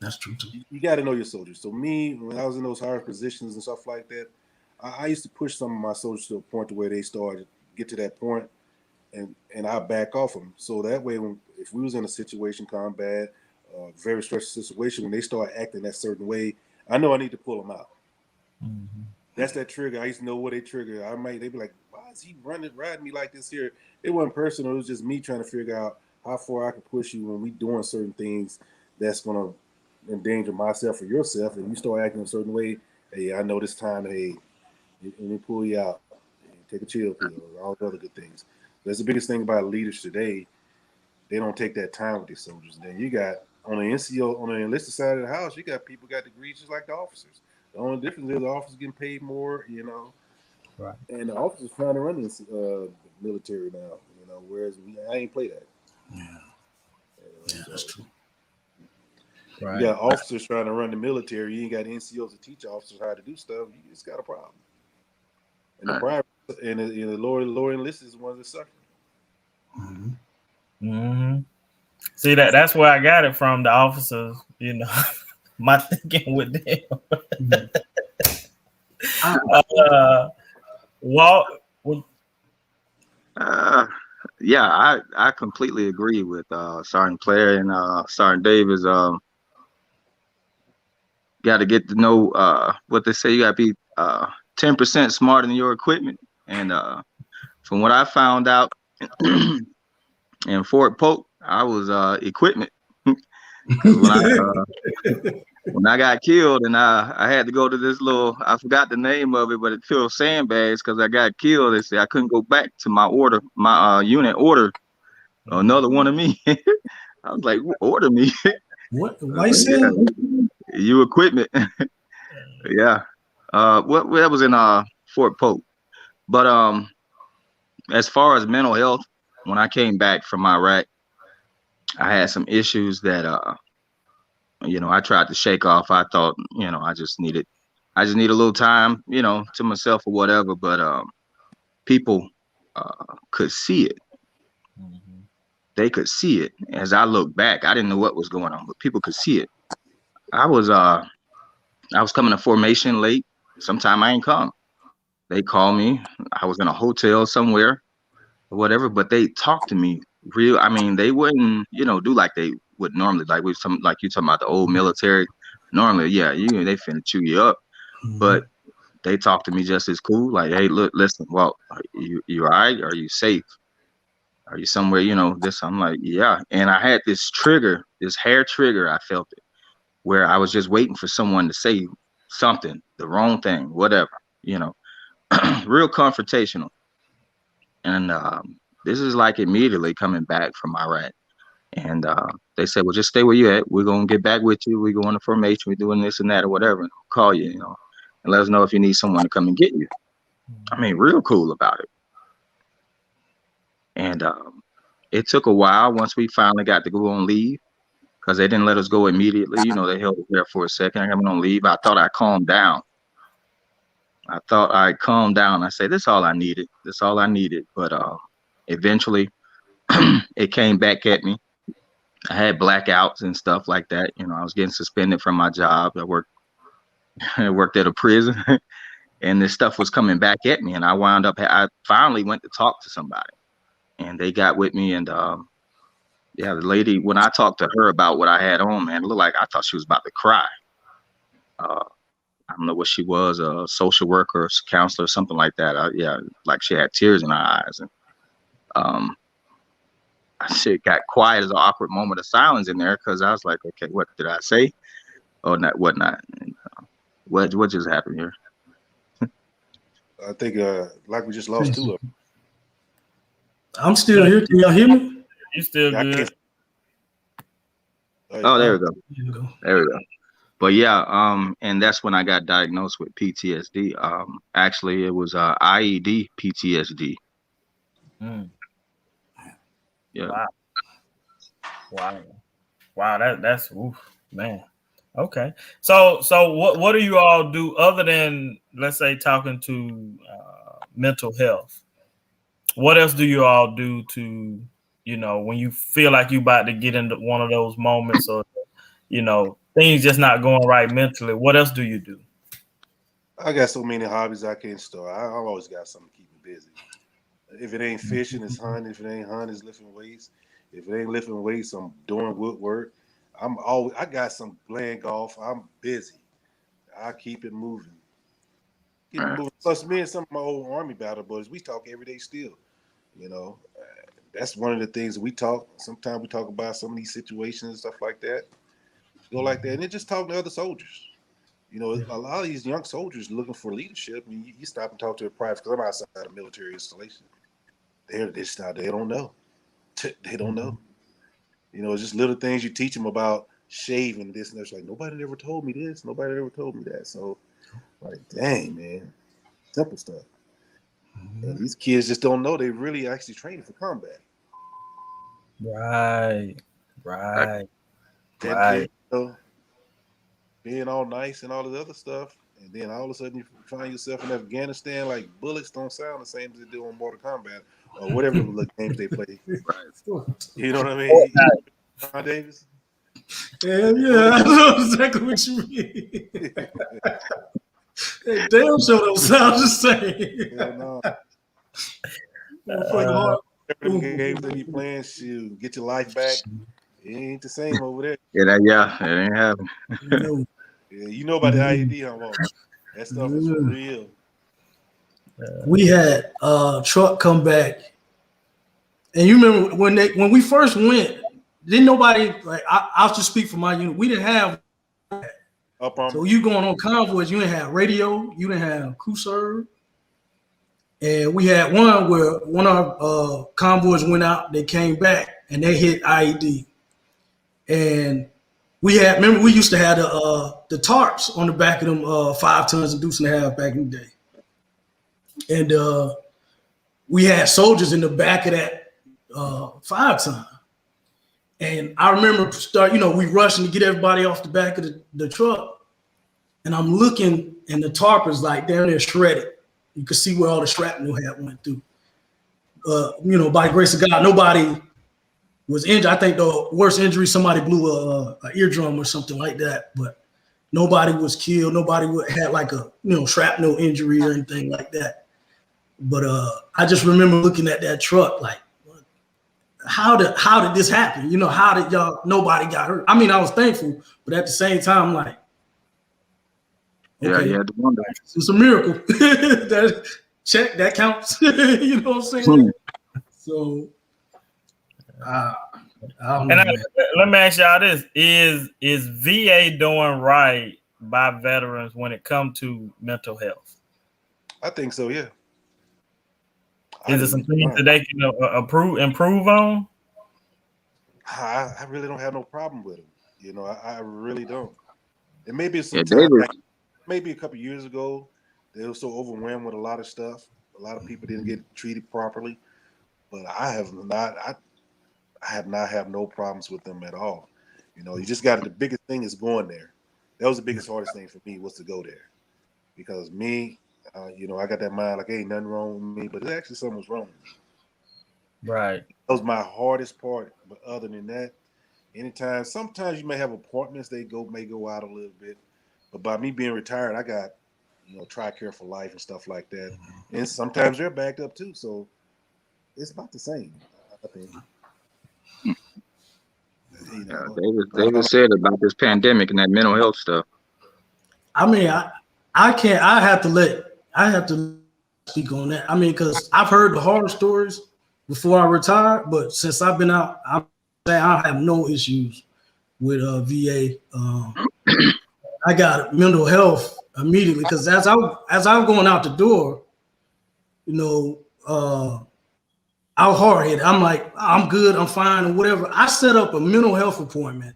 A: That's true too. You
C: got to know your soldiers. So me, when I was in those higher positions and stuff like that, I used to push some of my soldiers to a point to where they started to get to that point, and I back off them. So that way, if we was in a situation, combat, very stressful situation, when they start acting that certain way, I know I need to pull them out. Mm-hmm. That's that trigger. I used to know what they trigger. They'd be like, why is he riding me like this here? It wasn't personal. It was just me trying to figure out how far I can push you when we doing certain things that's going to endanger myself or yourself. And you start acting a certain way, hey, I know this time, hey, let me pull you out. Take a chill pill, all the other good things. That's the biggest thing about leaders today. They don't take that time with these soldiers. Then you got on the NCO, on the enlisted side of the house, you got people got degrees just like the officers. The only difference is the officers getting paid more, you know. Right. And the officers trying to run this military now, you know, whereas I ain't play that. Yeah. Yeah, that's true. Right. You got officers trying to run the military. You ain't got NCOs to teach officers how to do stuff. You just got a problem. And the private and the lower enlisted is the ones that suffer.
D: Mm-hmm. Mm-hmm. See that's where I got it from. The officers, you know, my thinking with them. Walt.
B: Yeah, I completely agree with Sergeant Player and Sergeant Davis. Got to get to know what they say. You got to be 10% smarter than your equipment. And from what I found out in Fort Polk, I was equipment. Because when I got killed and I had to go to this little, I forgot the name of it, but it filled sandbags because I got killed. They said I couldn't go back to my unit order another one of me. I was like, order me.
A: What? Why you saying?
B: You equipment. Yeah. What that was in Fort Polk. But as far as mental health, when I came back from Iraq, I had some issues that I tried to shake off. I thought, I just need a little time, to myself or whatever. But people could see it.
D: Mm-hmm.
B: They could see it. As I look back, I didn't know what was going on, but people could see it. I was coming to formation late. Sometime I ain't come. They called me. I was in a hotel somewhere or whatever, but they talked to me real. I mean, they wouldn't, do like they would normally, like like you talking about the old military. Normally, yeah, they finna chew you up, but they talked to me just as cool. Like, hey, look, listen, well, you all right? Are you safe? Are you somewhere? This. I'm like, yeah. And I had this hair trigger. I felt it where I was just waiting for someone to say something, the wrong thing, whatever, real confrontational. And this is like immediately coming back from Iraq. And they said, well, just stay where you at. We're going to get back with you. We're going to formation. We're doing this and that or whatever. And I'll call you, and let us know if you need someone to come and get you. I mean, real cool about it. And it took a while once we finally got to go on leave because they didn't let us go immediately. They held us there for a second. I went on leave. I thought I calmed down. I said, this is all I needed. This is all I needed. But eventually it came back at me. I had blackouts and stuff like that. I was getting suspended from my job. I worked at a prison and this stuff was coming back at me. And I finally went to talk to somebody and they got with me. And the lady, when I talked to her about what I had on, man, it looked like I thought she was about to cry. I don't know what she was, a social worker, counselor, something like that. Like she had tears in her eyes. And shit got quiet as an awkward moment of silence in there because I was like, okay, what did I say? Or not, what not? And, what just happened here?
C: I think like we just lost two of them.
A: I'm still here. Can y'all hear me?
D: You still good?
B: Oh, there we go. There we go. But yeah, and that's when I got diagnosed with PTSD. Actually, it was IED PTSD.
D: Mm.
B: Yeah.
D: Wow. That's oof, man. Okay. So what do you all do other than, let's say, talking to mental health? What else do you all do to, when you feel like you about to get into one of those moments or, things just not going right mentally? What else do you do?
C: I got so many hobbies I can't start. I always got something to keep me busy. If it ain't fishing, it's hunting. If it ain't hunting, it's lifting weights. If it ain't lifting weights, I'm doing woodwork. I got some playing golf. I'm busy. I keep it moving. Plus, me and some of my old Army battle buddies, we talk every day still. That's one of the things that we talk. Sometimes we talk about some of these situations and stuff like that. Go like that, and then just talk to other soldiers. A lot of these young soldiers looking for leadership. I mean, you stop and talk to a private, because I'm outside a military installation. They don't know. They don't know. It's just little things you teach them about shaving this and that. It's like, nobody ever told me this. Nobody ever told me that. So, like, dang, man. Simple stuff. And these kids just don't know they really actually training for combat.
D: Right.
C: Being all nice and all this other stuff, and then all of a sudden you find yourself in Afghanistan, like bullets don't sound the same as they do on Mortal Kombat or whatever the games they play. You know what I mean? John Davis?
A: Yeah, I know exactly what you mean. Hey, damn sure don't sound the same.
C: Hell no.
A: Motherfucking hard.
C: Them games that he playing, shoot, get your life back. It ain't the same over there.
B: Yeah, it ain't happening.
A: No.
C: Yeah, you know about the IED, huh, Walt? That stuff is for real.
A: We had a truck come back, and you remember when we first went, didn't nobody like I'll just speak for my unit. We didn't have so you going on convoys, you didn't have radio, you didn't have crew serve. And we had one where one of our convoys went out, they came back and they hit IED. And we used to have the tarps on the back of them 5 tons and deuce and a half back in the day. And we had soldiers in the back of that 5 ton. And I remember we rushing to get everybody off the back of the truck. And I'm looking and the tarp is like down there shredded. You could see where all the shrapnel had went through. By the grace of God, nobody was injured. I think the worst injury, somebody blew a eardrum or something like that, but nobody was killed. Nobody had like a shrapnel injury or anything like that. But I just remember looking at that truck like, how did this happen? How did nobody got hurt? I mean, I was thankful, but at the same time, like, okay,
B: yeah, the wonder.
A: It's a miracle. That counts. You know what I'm saying? So, I don't know.
D: And let me ask y'all this: Is VA doing right by veterans when it comes to mental health?
C: I think so. Yeah.
D: Is there some things that they can improve on?
C: I really don't have no problem with them. I really don't. It may be maybe a couple years ago, they were so overwhelmed with a lot of stuff. A lot of people didn't get treated properly, but I have not had no problems with them at all. You just got the biggest thing is going there. That was the biggest hardest thing for me was to go there, because me, I got that mind like ain't nothing wrong with me, but actually something was wrong with me.
D: Right.
C: That was my hardest part. But other than that, sometimes you may have appointments may go out a little bit. But by me being retired, I got, TRICARE for life and stuff like that. And sometimes they're backed up too. So it's about the same, I think.
B: David said about this pandemic and that mental health stuff.
A: I mean, I have to speak on that. I mean, because I've heard the horror stories before I retired, but since I've been out, I have no issues with VA. I got mental health immediately because as I'm going out the door, I was hard headed. I'm like, I'm good, I'm fine, or whatever. I set up a mental health appointment.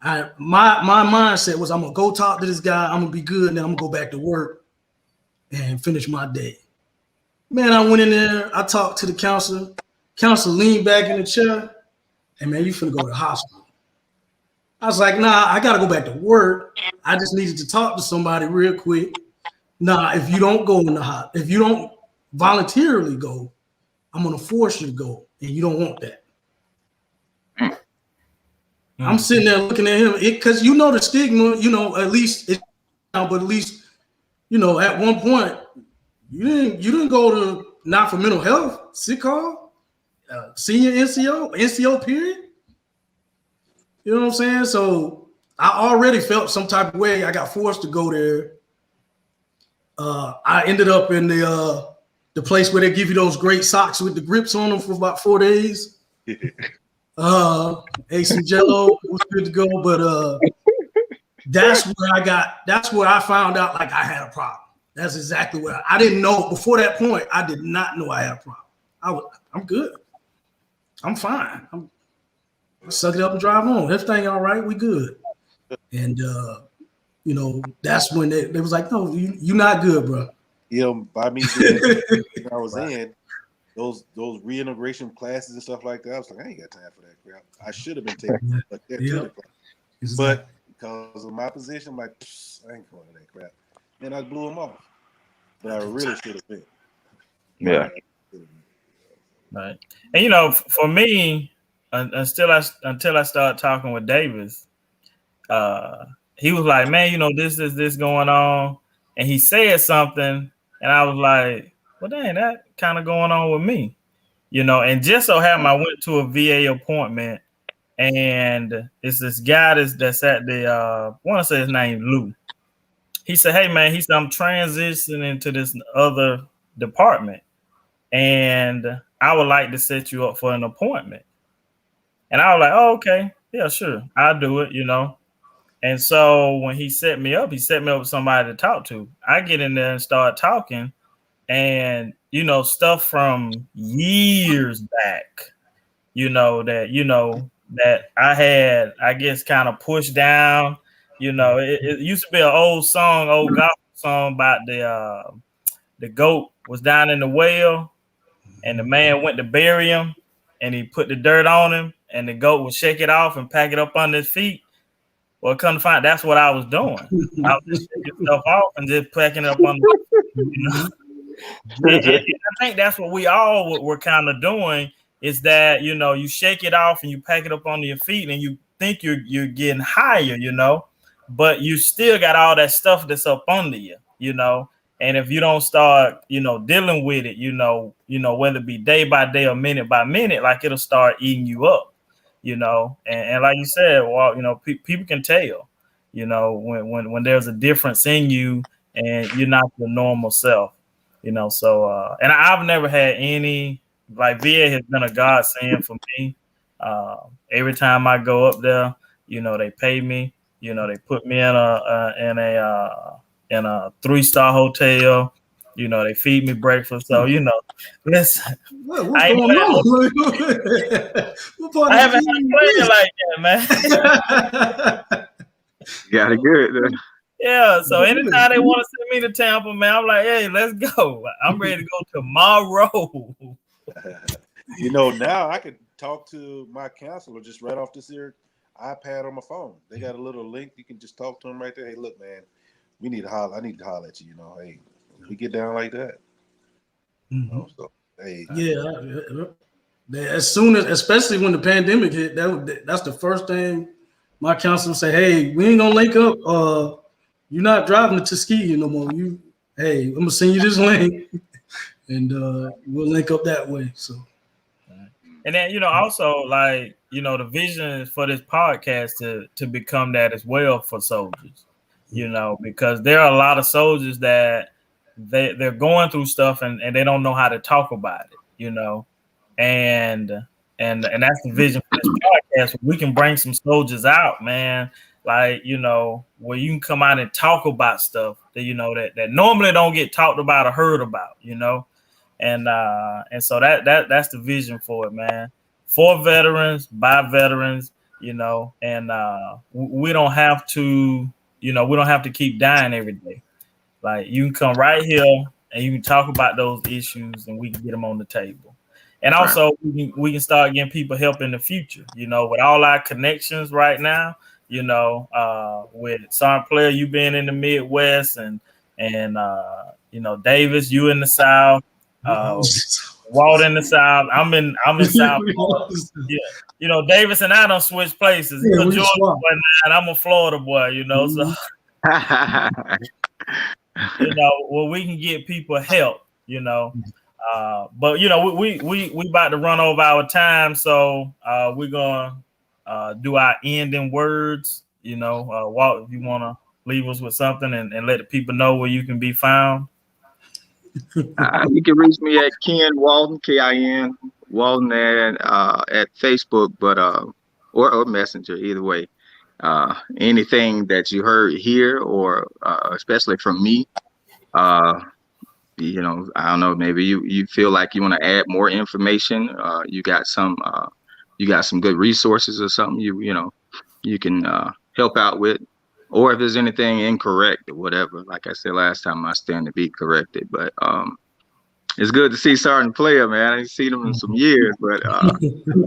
A: My mindset was I'm gonna go talk to this guy, I'm gonna be good, and then I'm gonna go back to work and finish my day. Man, I went in there, I talked to the counselor. Counselor leaned back in the chair, and man, you finna go to the hospital. I was like, nah, I gotta go back to work. I just needed to talk to somebody real quick. Nah, if you don't go in the hospital, if you don't voluntarily go, I'm gonna force you to go, and you don't want that. I'm sitting there looking at him because the stigma, at least but at least, at one point, you didn't go to not for mental health, sick call, senior NCO period. You know what I'm saying? So I already felt some type of way. I got forced to go there. I ended up in the place where they give you those great socks with the grips on them for about 4 days. Ate some Jello, it was good to go. But that's where I found out like I had a problem. That's exactly what I didn't know before that point. I did not know I had a problem. I'm good. I'm fine. I suck it up and drive on. Everything all right. We good. And that's when they was like, no, you not good, bro.
C: By me being I was in those reintegration classes and stuff like that, I was like, I ain't got time for that crap. I should have been taking but because of my position, I'm like, I ain't going to that crap. And I blew them off. But I really should have been.
B: Yeah.
D: Right. And for me, until I started talking with Davis, he was like, man, this going on. and he said something, and I was like, well, dang, that kind of going on with me, you know. And just so happened, I went to a VA appointment, and it's this guy that's at the I want to say his name Lou. He said, hey man, he said, I'm transitioning to this other department, and I would like to set you up for an appointment. And I was like, oh, okay, yeah, sure, I'll do it, you know. And so when he set me up with somebody to talk to. I get in there and start talking, and you know, stuff from years back, that I had, I guess, kind of pushed down. You know, it used to be an old gospel song about the goat was down in the well, and the man went to bury him, and he put the dirt on him, and the goat would shake it off and pack it up under his feet. Well, come to find, that's what I was doing. I was just shaking stuff off and just packing it up under, you know. And I think that's what we all were kind of doing, is that, you know, you shake it off and you pack it up under your feet and you think you're getting higher, you know, but you still got all that stuff that's up under you, you know. And if you don't start, you know, dealing with it, you know, whether it be day by day or minute by minute, like it'll start eating you up, you know. And like you said, well, you know, people can tell, you know, when there's a difference in you and you're not your normal self. You know, so and I've never had any, like, VA has been a godsend for me. Every time I go up there, you know, they pay me. You know, they put me in a 3-star hotel. You know, they feed me breakfast. So, you know, listen,
A: what's going on?
D: I haven't had a player like that, man.
B: Got it good.
D: Yeah, so anytime they want to send me to Tampa, man, I'm like, hey, let's go. I'm ready to go tomorrow.
C: You know, now I could talk to my counselor just right off this here iPad on my phone. They got a little link. You can just talk to them right there. Hey, look, man, I need to holler at you. You know, hey, we get down like that.
A: Mm-hmm.
C: You know, so, hey,
A: yeah. Especially when the pandemic hit, that's the first thing my counselor say. Hey, we ain't gonna link up. You're not driving to Tuskegee no more. Hey, I'm gonna send you this link, and we'll link up that way. So,
D: and then, you know, also, like, you know, the vision for this podcast to become that as well for soldiers, you know, because there are a lot of soldiers that they're going through stuff and they don't know how to talk about it, you know, and that's the vision for this podcast. We can bring some soldiers out, man. Like, you know, where you can come out and talk about stuff that, you know, that normally don't get talked about or heard about, you know. And so that's the vision for it, man. For veterans, by veterans, you know, and we don't have to, you know, we don't have to keep dying every day. Like, you can come right here and you can talk about those issues and we can get them on the table. And also we can start getting people help in the future, you know, with all our connections right now. You know, with Sgt Player, you being in the Midwest, and you know, Davis, you in the South, Walt in the South. I'm in South Florida. Yeah, you know, Davis and I don't switch places.
A: Yeah,
D: You're a Georgia boy, and I'm a Florida boy. You know, so you know, well, we can get people help. You know. But you know, we about to run over our time, so we're gonna do our ending words. You know, Walt, if you want to leave us with something and let the people know where you can be found.
B: You can reach me at Ken Walton, Kin Walton, at Facebook, but or Messenger, either way. Anything that you heard here, or especially from me, you know, I don't know, maybe you feel like you want to add more information. You got some good resources or something you know you can help out with, or if there's anything incorrect or whatever. Like I said last time, I stand to be corrected. But it's good to see Sgt Player, man. I ain't seen him in some years, but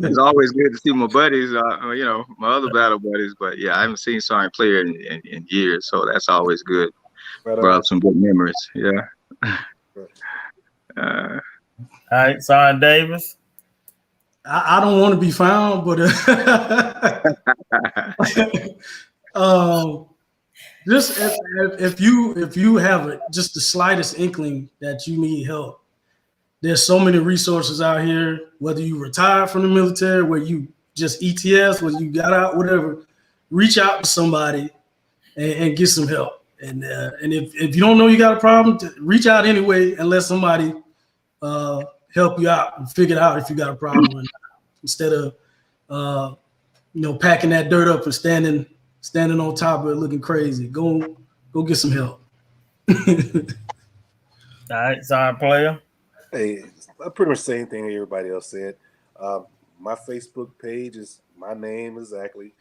B: it's always good to see my buddies, you know, my other battle buddies. But yeah, I haven't seen Sgt Player in years, so that's always good. Brought up some good memories. Yeah.
D: All right, Sgt Davis.
A: I don't want to be found, but just if you have just the slightest inkling that you need help, there's so many resources out here. Whether you retired from the military, where you just ETS, whether you got out, whatever, reach out to somebody and get some help. And if you don't know you got a problem, reach out anyway and let somebody help you out and figure out if you got a problem, instead of packing that dirt up and standing on top of it looking crazy. Go get some help.
D: All right, sorry, player.
C: Hey, I pretty much the same thing everybody else said. My Facebook page is my name exactly.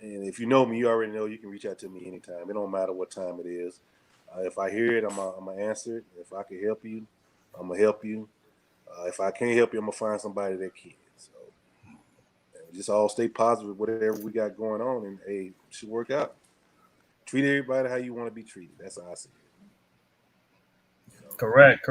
C: And if you know me, you already know you can reach out to me anytime. It don't matter what time it is. If I hear it, I'm going to answer it. If I can help you, I'm going to help you. If I can't help you, I'm going to find somebody that can. So just all stay positive, whatever we got going on, and hey, it should work out. Treat everybody how you want to be treated. That's how I see it.
D: Correct.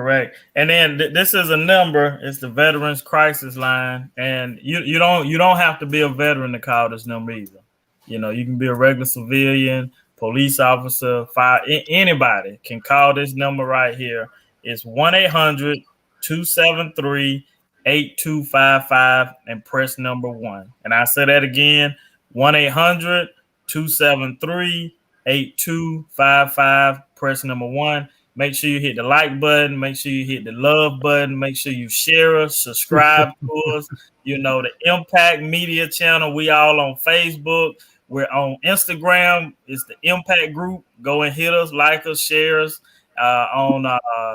D: And then this is a number. It's the Veterans Crisis Line, and you don't have to be a veteran to call this number either. You can be a regular civilian, police officer, fire. Anybody can call this number right here. It's 1-800-273-8255 and press number 1. And I say that again: 1-800-273-8255. Press number 1. Make sure you hit the like button. Make sure you hit the love button. Make sure you share us, subscribe to us. The Impact Media channel. We all on Facebook. We're on Instagram. It's the Impact Group. Go and hit us, like us, share us. On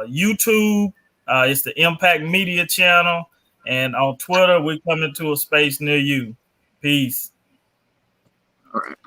D: YouTube, it's the Impact Media channel. And on Twitter, we're coming to a space near you. Peace.
B: All right.